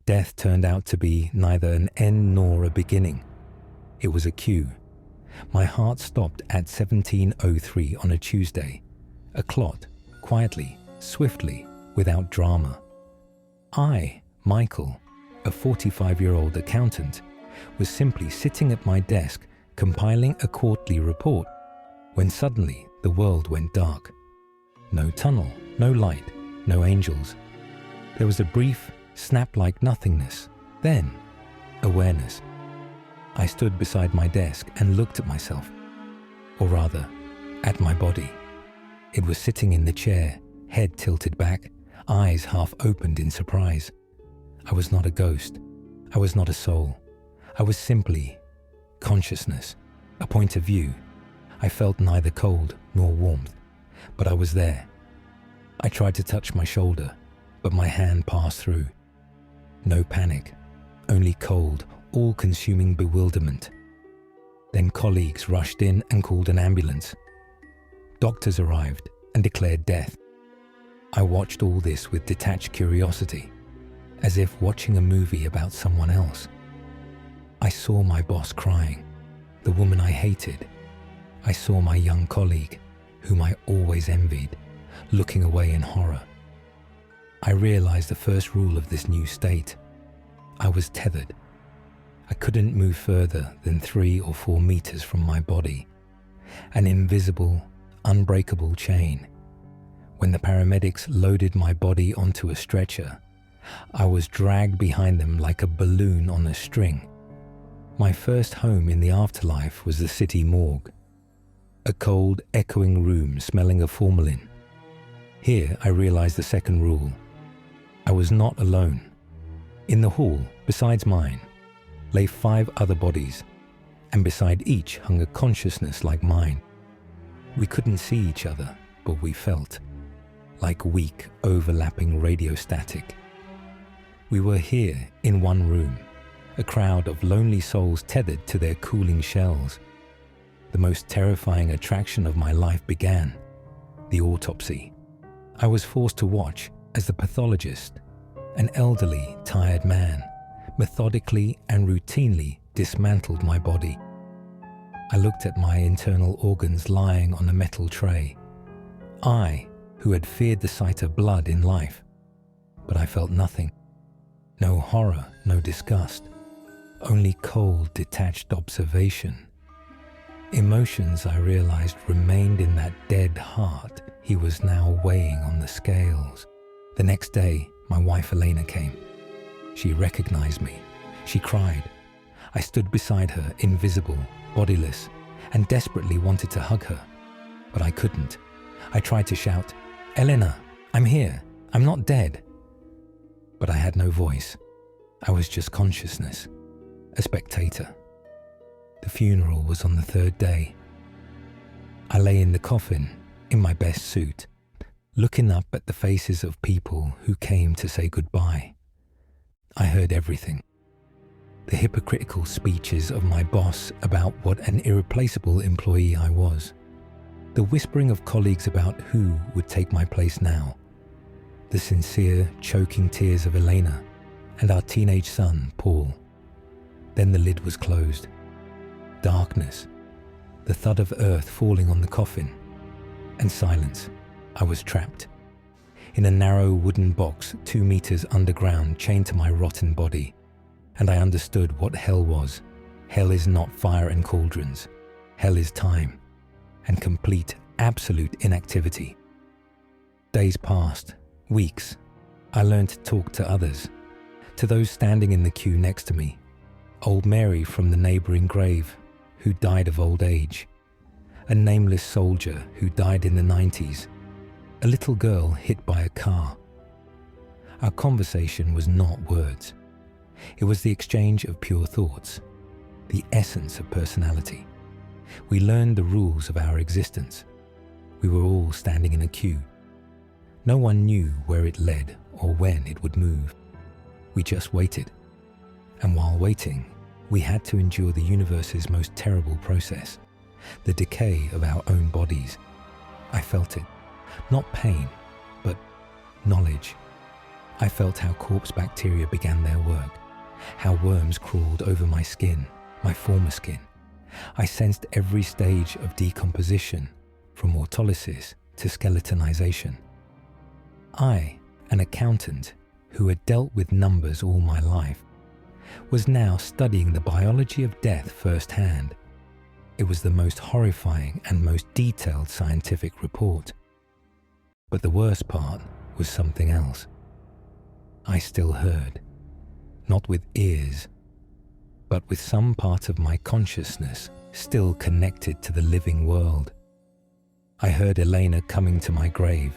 Death turned out to be neither an end nor a beginning. It was a cue. My heart stopped at 17:03 on a Tuesday. A clot, quietly, swiftly, without drama. I, Michael, a 45-year-old accountant, was simply sitting at my desk compiling a quarterly report when suddenly the world went dark. No tunnel, no light, no angels. There was a brief, snap-like nothingness, then awareness. I stood beside my desk and looked at myself, or rather, at my body. It was sitting in the chair, head tilted back, eyes half opened in surprise. I was not a ghost. I was not a soul. I was simply consciousness, a point of view. I felt neither cold nor warmth, but I was there. I tried to touch my shoulder, but my hand passed through. No panic, only cold, all-consuming bewilderment. Then colleagues rushed in and called an ambulance. Doctors arrived and declared death. I watched all this with detached curiosity, as if watching a movie about someone else. I saw my boss crying, the woman I hated. I saw my young colleague, whom I always envied, looking away in horror. I realized the first rule of this new state. I was tethered. I couldn't move further than 3 or 4 meters from my body. An invisible, unbreakable chain. When the paramedics loaded my body onto a stretcher, I was dragged behind them like a balloon on a string. My first home in the afterlife was the city morgue, a cold, echoing room smelling of formalin. Here I realized the second rule. I was not alone. In the hall, besides mine, lay 5 other bodies, and beside each hung a consciousness like mine. We couldn't see each other, but we felt, like weak, overlapping radio static. We were here in one room, a crowd of lonely souls tethered to their cooling shells. The most terrifying attraction of my life began, the autopsy. I was forced to watch as the pathologist, an elderly, tired man, methodically and routinely dismantled my body. I looked at my internal organs lying on a metal tray. I, who had feared the sight of blood in life, but I felt nothing. No horror, no disgust, only cold, detached observation. Emotions, I realized, remained in that dead heart he was now weighing on the scales. The next day, my wife Elena came. She recognized me. She cried. I stood beside her, invisible, bodiless, and desperately wanted to hug her. But I couldn't. I tried to shout, "Elena, I'm here. I'm not dead." But I had no voice. I was just consciousness, a spectator. The funeral was on the 3rd day. I lay in the coffin, in my best suit, looking up at the faces of people who came to say goodbye. I heard everything. The hypocritical speeches of my boss about what an irreplaceable employee I was. The whispering of colleagues about who would take my place now. The sincere, choking tears of Elena and our teenage son, Paul. Then the lid was closed. Darkness, the thud of earth falling on the coffin, and silence. I was trapped in a narrow wooden box 2 meters underground, chained to my rotten body. And I understood what hell was. Hell is not fire and cauldrons. Hell is time and complete, absolute inactivity. Days passed, weeks. I learned to talk to others, to those standing in the queue next to me. Old Mary from the neighboring grave, who died of old age. A nameless soldier who died in the 90s. A little girl hit by a car. Our conversation was not words. It was the exchange of pure thoughts, the essence of personality. We learned the rules of our existence. We were all standing in a queue. No one knew where it led or when it would move. We just waited. And while waiting, we had to endure the universe's most terrible process, the decay of our own bodies. I felt it. Not pain, but knowledge. I felt how corpse bacteria began their work, how worms crawled over my skin, my former skin. I sensed every stage of decomposition, from autolysis to skeletonization. I, an accountant who had dealt with numbers all my life, was now studying the biology of death firsthand. It was the most horrifying and most detailed scientific report. But the worst part was something else. I still heard, not with ears, but with some part of my consciousness still connected to the living world. I heard Elena coming to my grave,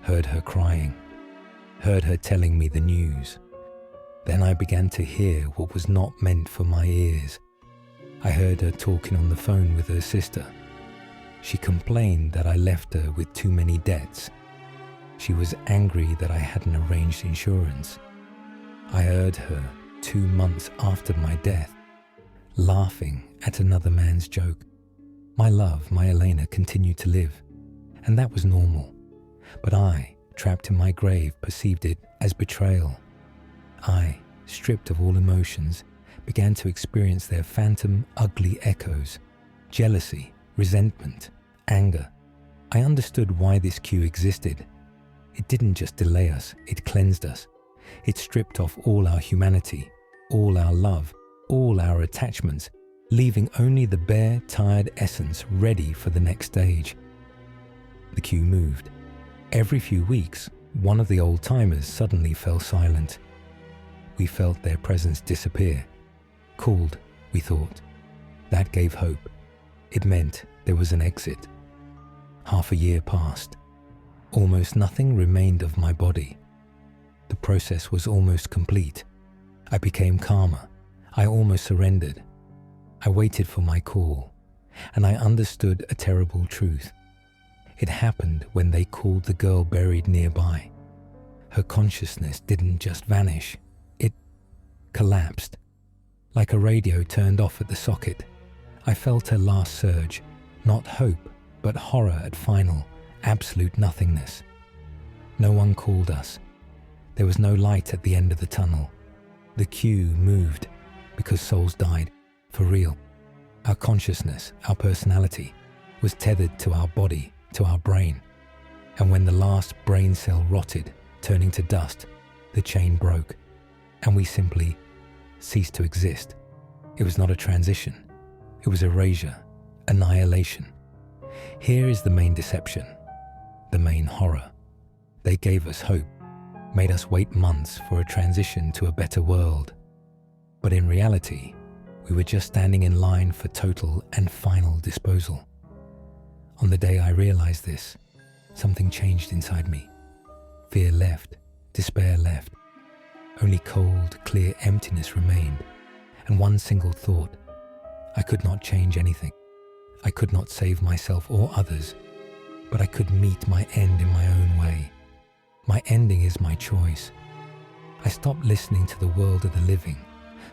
heard her crying, heard her telling me the news. Then I began to hear what was not meant for my ears. I heard her talking on the phone with her sister. She complained that I left her with too many debts. She was angry that I hadn't arranged insurance. I heard her 2 months after my death, laughing at another man's joke. My love, my Elena, continued to live, and that was normal. But I, trapped in my grave, perceived it as betrayal. I, stripped of all emotions, began to experience their phantom, ugly echoes: jealousy, resentment, anger. I understood why this queue existed. It didn't just delay us, it cleansed us. It stripped off all our humanity, all our love, all our attachments, leaving only the bare, tired essence ready for the next stage. The queue moved. Every few weeks, one of the old-timers suddenly fell silent. We felt their presence disappear. Called, we thought. That gave hope. It meant there was an exit. Half a year passed. Almost nothing remained of my body. The process was almost complete. I became calmer. I almost surrendered. I waited for my call, and I understood a terrible truth. It happened when they called the girl buried nearby. Her consciousness didn't just vanish. It collapsed. Like a radio turned off at the socket, I felt her last surge, not hope, but horror at final, absolute nothingness. No one called us. There was no light at the end of the tunnel. The queue moved because souls died, for real. Our consciousness, our personality, was tethered to our body, to our brain. And when the last brain cell rotted, turning to dust, the chain broke, and we simply ceased to exist. It was not a transition. It was erasure, annihilation. Here is the main deception, the main horror. They gave us hope, made us wait months for a transition to a better world. But in reality, we were just standing in line for total and final disposal. On the day I realized this, something changed inside me. Fear left, despair left. Only cold, clear emptiness remained, and one single thought: I could not change anything. I could not save myself or others, but I could meet my end in my own way. My ending is my choice. I stopped listening to the world of the living,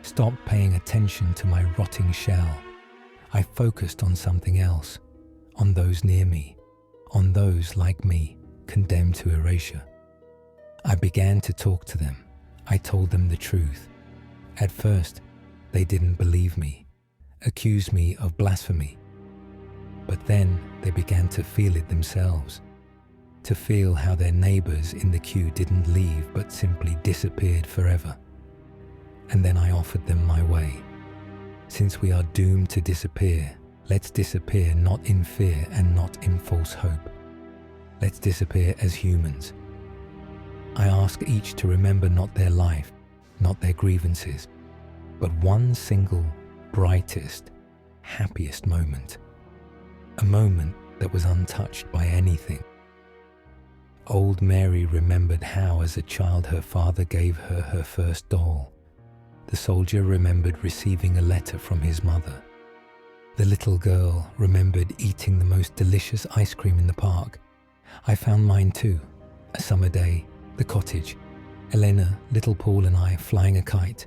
stopped paying attention to my rotting shell. I focused on something else, on those near me, on those like me, condemned to erasure. I began to talk to them. I told them the truth. At first, they didn't believe me, accused me of blasphemy. But then they began to feel it themselves, to feel how their neighbors in the queue didn't leave but simply disappeared forever. And then I offered them my way. Since we are doomed to disappear, let's disappear not in fear and not in false hope. Let's disappear as humans. I ask each to remember not their life, not their grievances, but one single, brightest, happiest moment. A moment that was untouched by anything. Old Mary remembered how as a child her father gave her her first doll. The soldier remembered receiving a letter from his mother. The little girl remembered eating the most delicious ice cream in the park. I found mine too. A summer day, the cottage, Elena, little Paul and I flying a kite.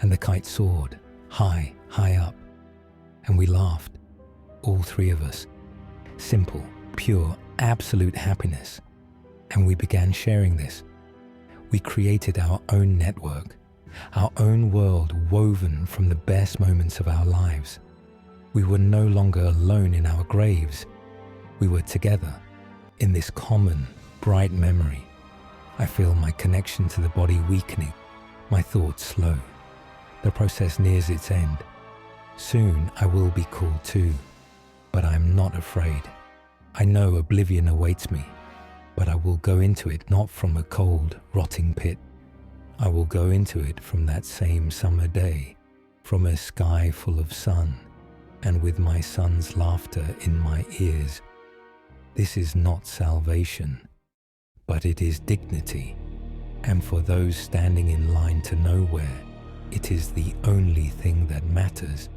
And the kite soared, high, high up. And we laughed, all three of us. Simple, pure, absolute happiness. And we began sharing this. We created our own network, our own world woven from the best moments of our lives. We were no longer alone in our graves. We were together in this common, bright memory. I feel my connection to the body weakening, my thoughts slow. The process nears its end. Soon I will be called too, but I am not afraid. I know oblivion awaits me, but I will go into it not from a cold, rotting pit. I will go into it from that same summer day, from a sky full of sun, and with my son's laughter in my ears. This is not salvation, but it is dignity, and for those standing in line to nowhere, it is the only thing that matters.